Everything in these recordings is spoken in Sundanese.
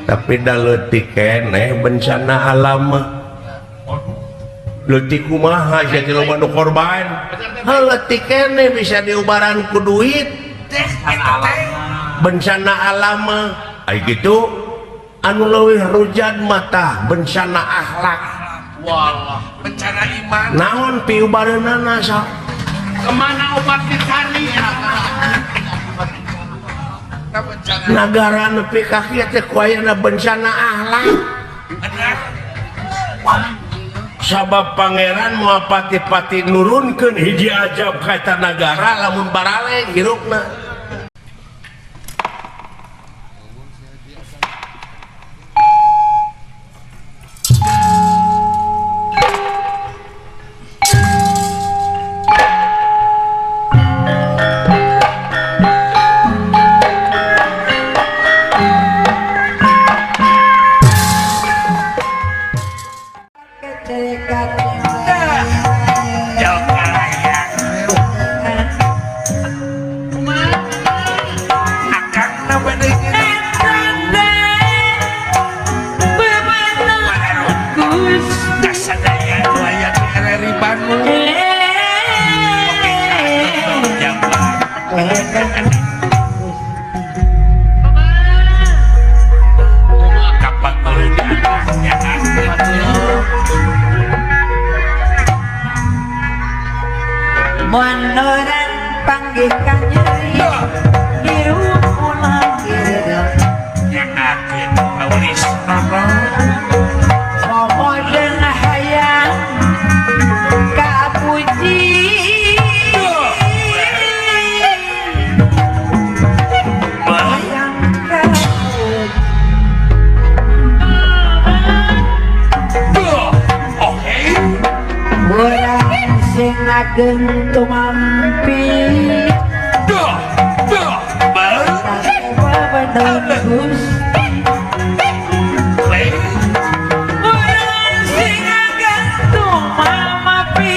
tapi dah leutik keneh bencana alam leutik kumaha jadi loba nu korban leutik keneh bisa diubaran ku duit bencana alam ai gitu anu leuwih rujan mata bencana akhlak wallah bencana iman naon piubareunana sa kemana obat dicari negara nepi ka kieu teh ku aya bencana akhlak sabab pangeran moal pati-pati nurunkeun hiji ajab ka eta nagara lamun baraleng hirupna Monoran panggihkan nyeri hirup ulang hirup nyakin nulis momoden hayang kapuji hayang kapuji oke orang sing ageng tumampi sasewa menembus orang sing ageng tumampi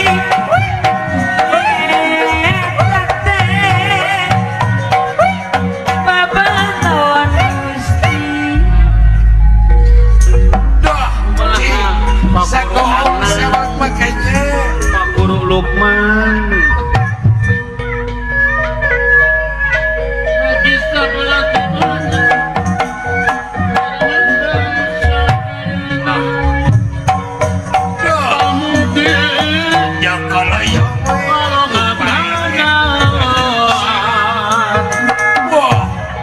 babanon Gusti sakohong sewak makanya Pak Guru Lukman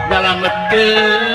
dalam betul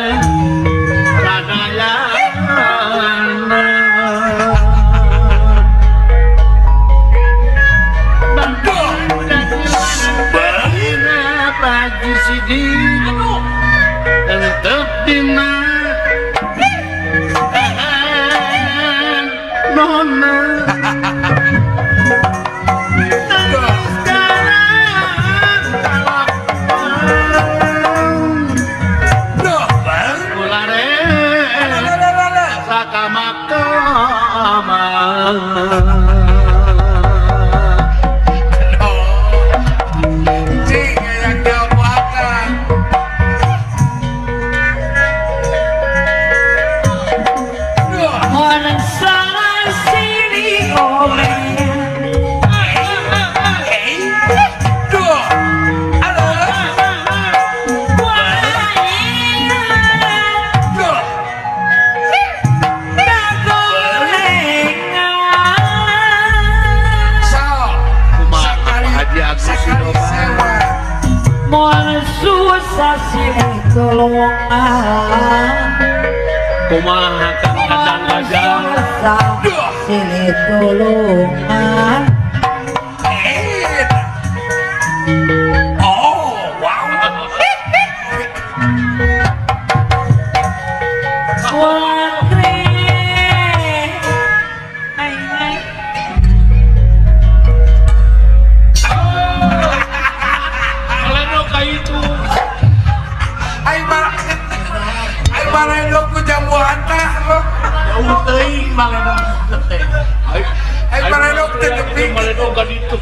susah silih tulungan kumaha kang kadang-kadang susah silih tulungan oh wow Wakri hai hai kaleno ka itu ay marah ku jamu hanta lo jauh teuing maleno teh ay marah teh tepi maleno ka ditu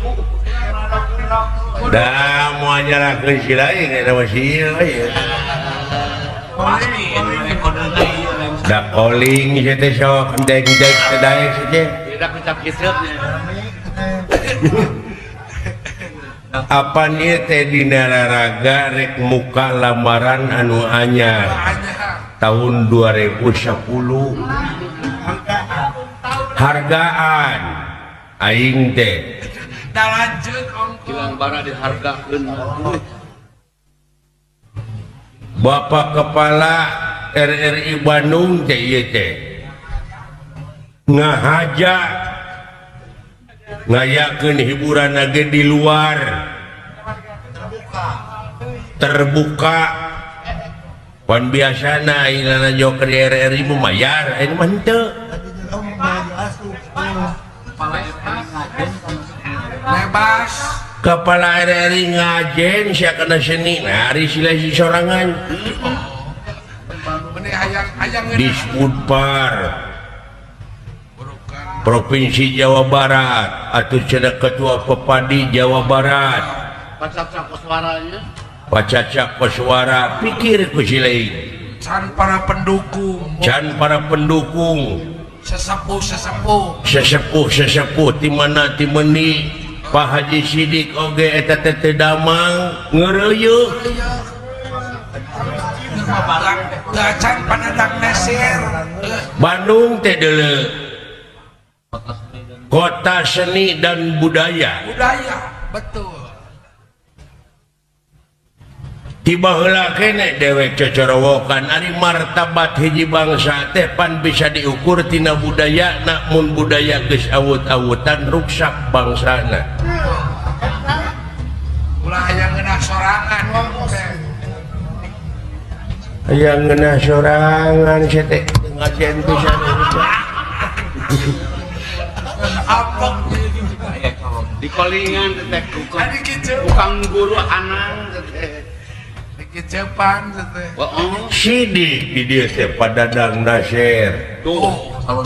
dah mau nyerahkeun si lain eta mah si ieu ya pasti Da calling saya teh sok deng-deng tadaek saja. Tidak bisa kisahnya. Apa nih teh dina raraga rek muka lamaran anu anyar tahun 2010 hargaan aing teh dah lanjut ongko Kilang bara dihargakeun. Bapak Kepala RRI Bandung teh ieu teh ngahaja ngayakeun hiburan lagi di luar terbuka pan biasana ayeuna joker di RRI memayar ini mah henteu bebas Kepala RRI ngajen sia kana seni nah ari sila si sorangan ini hayang Disputpar Provinsi Jawa Barat atau cenah Ketua Pepadi Jawa Barat Pacacak suaranya. Pacacak Koswara pikir ku sileing can para pendukung can para pendukung sesepuh di mana di meni Pak Haji Sidik oge eta teh damang ngeureuyeuk gak can panadang nesir Bandung teh deuleu kota seni dan budaya betul tiba heula kene dewek cocorowokan ari martabat hiji bangsa teh pan bisa diukur tina budaya mun budaya geus awut-awutan ruksak bangsana ulah hayang ngeunah sorangan yang ngeunah sorangan sia teh ngajen pisan apok Di kolingan teh Adi kieu tukang guru anang teh. Kecepan teh. Oh, Sidik di dieu teh Padadang Nasir tuh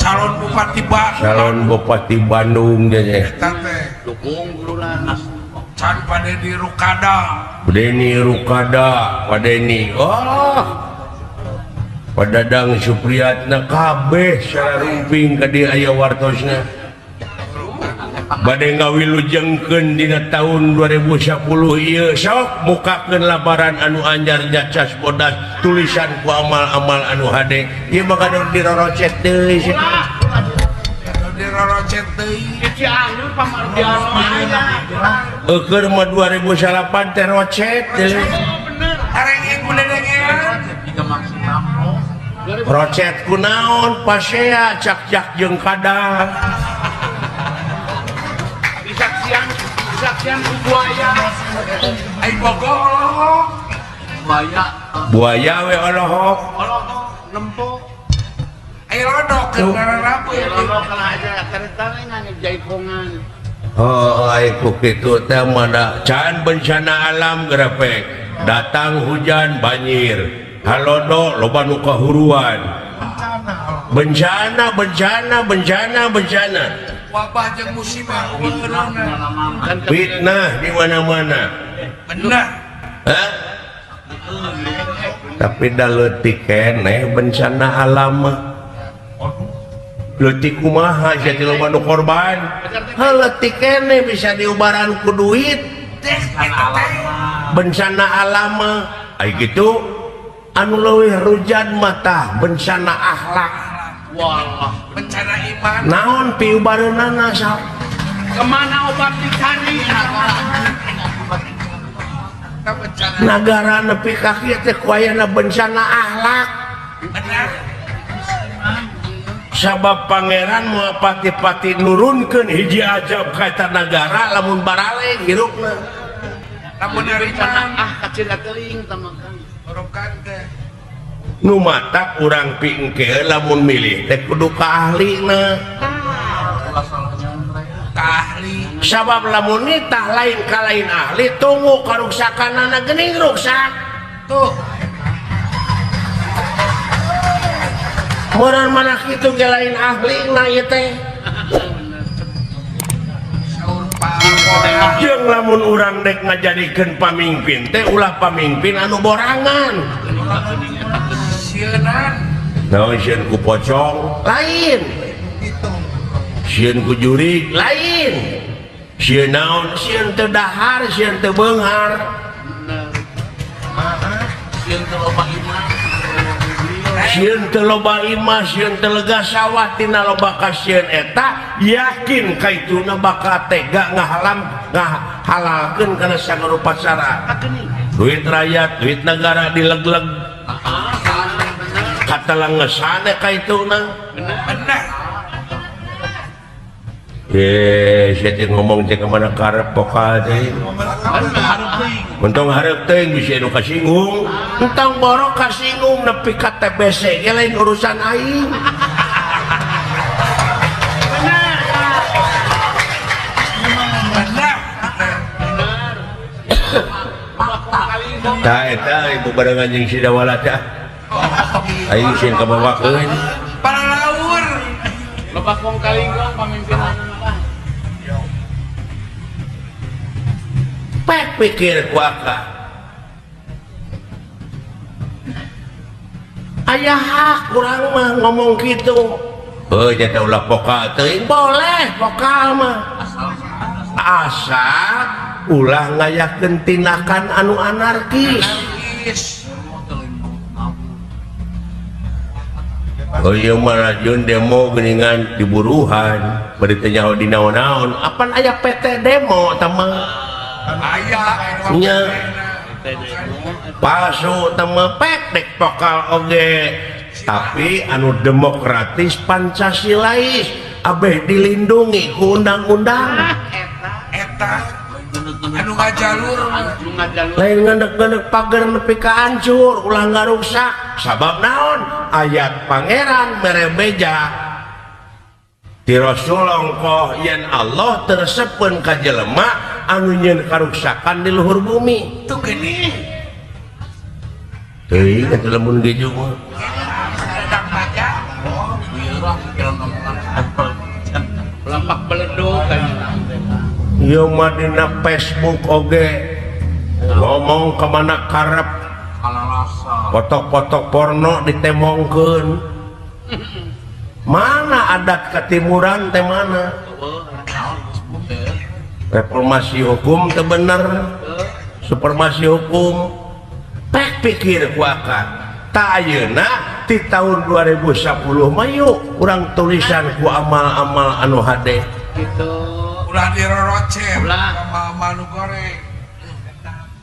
Calon Bupati Bandung. calon Bupati Bandung teh Eta teh dukung guru lah. can pada di Rukada. Deni Rukada Padeni Padadang Supriyatna kabeh secara rumping ka dieu aya wartosna bade ngawilujengkeun dina tahun 2010 ieu sok mukakeun labaran anu anyar jacas bodas tulisan ku amal-amal anu hade ieu mah kadang dirorocet deui Dirorocet deui. Cianjur pamardiano aya. Eukeur mah 2008 teh rocet deui Areng kuledengean. rocet kunaon pasea cak-cak jeung kadang Disaksian buaya. Ai bogor. buaya we olohok Nempok. Ai lodok ke rambut. Kalau kana aja kereta ngan jaipongan. oh aiku kitu teh mah can bencana alam grepek datang hujan banjir halodo loba nu kahuruan bencana Wabah jeung musibah keurangna. fitnah di mana-mana Bener. hah tapi da leutik keneh bencana alam mah leutik kumaha sia ti loba nu korban leutik keneh bisa diubaran ku duit Teh eta teh. bencana alam mah ai kitu anu leuwih rujan mata bencana akhlak Walah. Bencana iman. naon piubareunana sa Kemana obat dicari? Kita bencana. nagara nepi ka kieu teh ku ayana bencana akhlak Bener. sabab pangeran moal pati-pati nurunkeun hiji ajab ka eta nagara lamun barale hirupna Lamun dari mana? Kacil teuing tamakan. Borokan teh. nu matak urang pingkeun lamun milih teh kudu ka ahlina Ahli. sabab lamun nitah lain ka lain ahli tunggu karuksakanana geuning ruksak Tuh. Moran mana kitu ge lain ahlina ieu teh Saur Pak. jeung lamun urang dek ngajadikeun pamimpin teh ulah pamimpin anu borangan Sieunaan. naon sieun ku pocong lain, sieun ku jurig lain, sieun naon sieun teu dahar sieun teu beunghar. Sieun teu loba imah. Sieun teu loba imah sieun teu lega sawah tina loba ka sieun eta yakin kaituna bakal tega ngahalalkeun kana sagarupa cara duit rakyat duit negara dileg-leg katalang ngesane kaituna benar. saya ngomong cek kemana karep pokal teh mentong hareup teh bisa nu kasinggung entang borok kasinggung nepi ka TBC ge lain urusan aing Benar. tah eta ibu barengan jeung si dawala teh aing sieun kabawakeun Para laur. Loba kong kalinggong pamimpinan mah. pek pikir ku aka aya hak kurang mah ngomong gitu jata ulah pokal teuing boleh pokal mah asal ulah ngayakeun tindakan anu anarkis. Oh iya mah Jun demo geningan di Buruhan berita nyaho di naon-naon apan aya PT demo tamang Aya. nya palsu tamang pek dek pokal oge tapi anu demokratis Pancasilais abeh dilindungi ku undang-undang Eta. Anu ngajalur. lain ngendek-ngendek pager nepi ka hancur ulah ngarusak sabab naon ayat pangeran mere beja ti Rasulullah engko yen Allah tersepkeun ka jelema anu nyeun karuksakan di luhur bumi Tuh gini. teuing atuh lamun geju mah Sedang baca. Lampak beleduk kan. ieu mah dina Facebook oge ngomong kemana karep foto-foto porno ditemongkeun mana adat ketimuran teh mana reformasi hukum teu bener supremasi hukum pek pikir ku akan ta ayeuna ti tahun 2010 mah yuk urang tulisan ku amal-amal anu hade Gitu. Ulah dirorocen. Ulah. Sama nu goreng.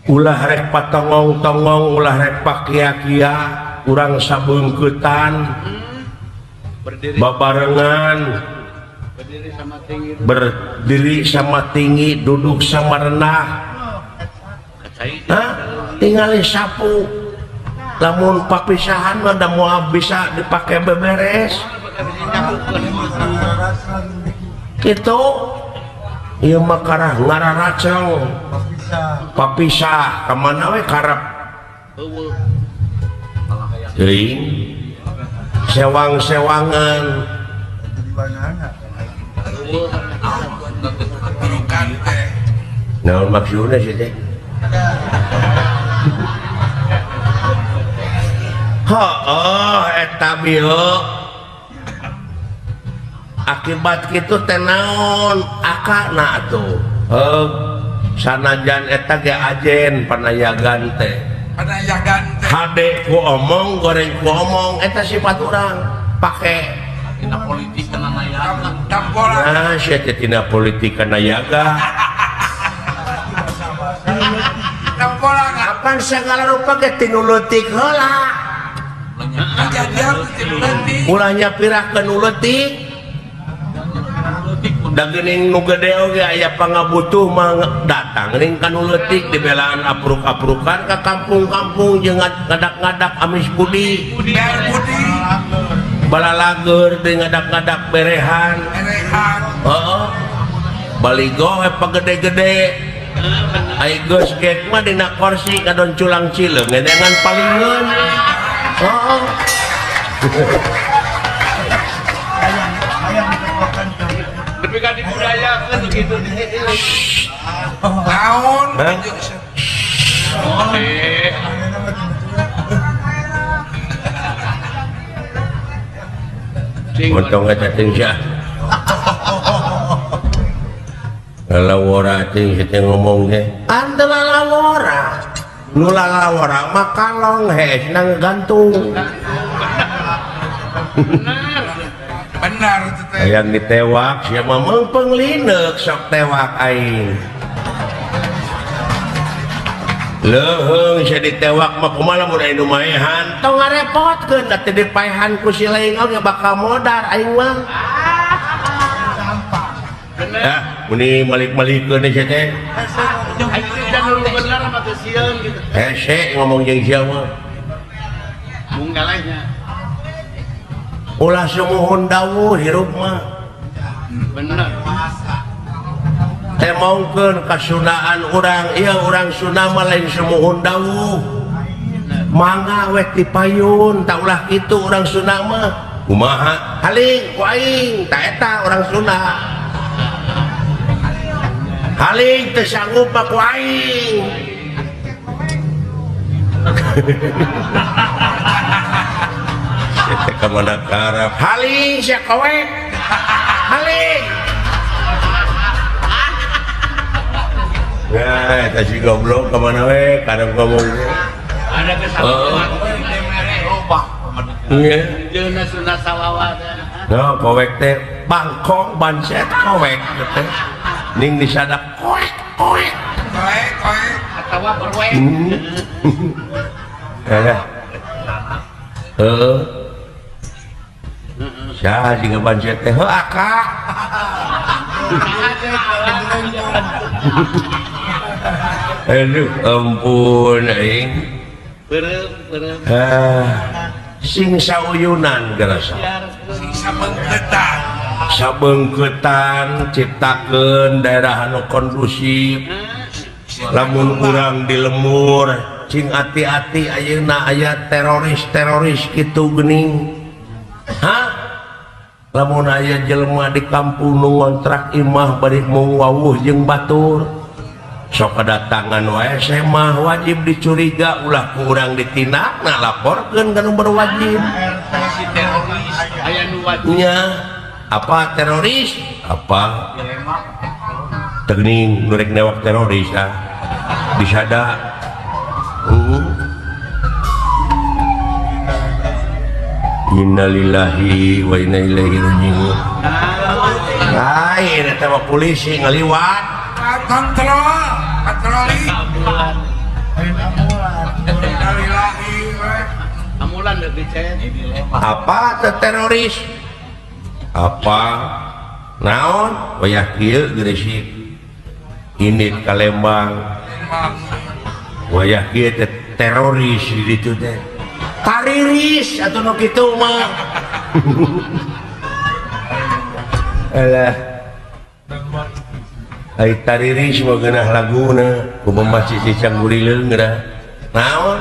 ulah rek patongong-tongong ulah rek pakia-kia urang sabeungkeutan Berdiri babarengan sama tinggi. berdiri sama tinggi duduk sama renah tinggali sapu lamun papisahan mah da moal bisa dipake beberes gitu ieu mah karah ngararaceng papisah kemana we karep teuing sewang-sewangan Turukan teh. naon maksudna sih teh eta bieu akibat kitu teh naon akana tuh sanajan eta ge ajen panayagan teh Panayagan teh. hade ku omong goreng ku omong eta sifat urang pake Kita politik kena nayaga. Tampolan. nah sia teh tina politik kanayaga Tampolan. apan segala rupa ge tinu leutik heula Kejadian itu nanti. ulah nyapirakeun nu leutik da geuning nu gede oge aya pangabutuh mah datang ning ka nu leutik dibelaan apruk-aprukan ka kampung-kampung jeung ngadak-ngadak amis budi Biar budi. balalager deui ngadak-ngadak berehan Erehan. heeh baligo we pagede-gede ai geus gek mah dina kursi kadon culang cileung ngedengan palingeun heeh Tapi kan dibudayakan begitu. Naon. Hah? Potong aja ting sia. Lalawara ting sia ngomong teh. Ante lalawara. Nu lalawara mah kalong hes nang gantung. Benar itu teh. Hayang ditewak sia mah meungpeung lineuk sok tewak aing. Leuheung sia ditewak mah kumaha lamun aya nu maehan tong ngarepotkeun da teu dipaehan ku si lain oge bakal modar aing mah. Ya, muni malik-malikeun sia teh. Aing teh nu bener mah teh sieun gitu. Hese ngomong jeung sia mah. Mung galehnya. Ulah sumuhun dawuh hirup mah. Bener. Teh maungkeun kasunaan urang, ieu urang Sunda mah lain sumuhun dawuh. Mangga we ti payun, tak ulah kitu urang Sunda mah. Kumaha? Haling ku aing, ta eta urang Sunda. Haling teu sanggup mah ku aing. Teh ka mana karep. Haling sia kowe. Haling. Ya, eta si goblok ka mana we, kadang ngomong. Ada kesalahan. Robah. Iya. Jeuna sunah salawat. No, kowek teh bangkong banset kowek teh. Ning disadak kowek. Koe. Atawa berwek. Ya. Sia siga banset teh heuh akak. Aduh ampun aing. Beureum. Sing sauyunan gerasa. Sisa mengketan. Sabeungkeutan ciptakeun daerah anu kondusif. Lamun urang di lemur cing ati-ati ayeuna aya teroris kitu geuning. Hah? Lamun aya jelema di kampung nu ngontrak imah bari mung wawuh jeung batur. Sok kedatangan wae saya mah wajib dicuriga ulah ku urang ditindakna laporkeun ka nu berwajib. Si teroris aya nu wajib. Nya apa teroris? Apa? Teuning nu rek newak teroris disada. Innalillahi wa inna ilaihi raji'un. Lain eta mah polisi ngaliwat. Patroli. Innalillahi we. Amulan lebih cen. Apa teh teroris? Apa? Naon? Wayah kieu Gresik. Ini Kalembang. Wayah kieu teh teroris di ditu teh. Tariris atau nu kitu mah. Alah. Ai tariris mah geunah laguna ku masih si Canggurileung dah. Naon?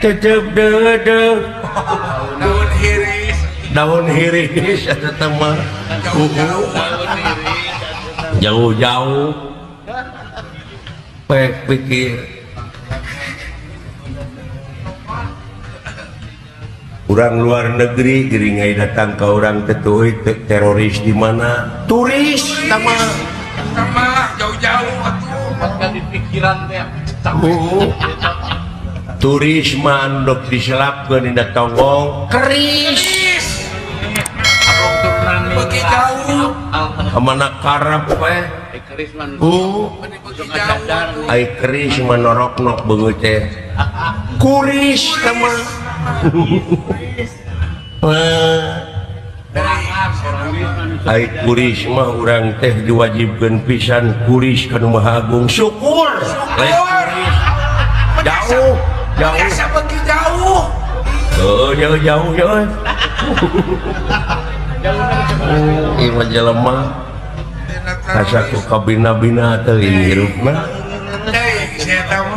Tetep deudeuh. Daun hiris. Daun hiris eta teh mah. Jauh-jauh. Pek pikir. Urang luar negeri gering ai datang ke orang tetueuy teroris di mana? Turis sama Jauh-jauh atuh. Kan di pikiran teh. Turis mah andok diselapkeun dina tonggong keris. Bagi jauh. Kamana karep we? Keris man. Bagi jauh. Ai keris mah norok-nok beungeut teh. Kuris sama. Ai kuris mah urang teh diwajibkeun pisan kuris ka Nu Maha Agung syukur. Lain kuris. Jauh. Biasa bagi jauh. Jauh. Ieu mah jelema asa ku kabina-bina teh hirupna. Saya tahu.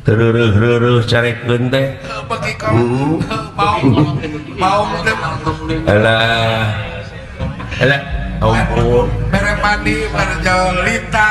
Tereureus carekeun teh. Bagi kamu. Mau. Alah ampun. Mere mandi, mere jolita.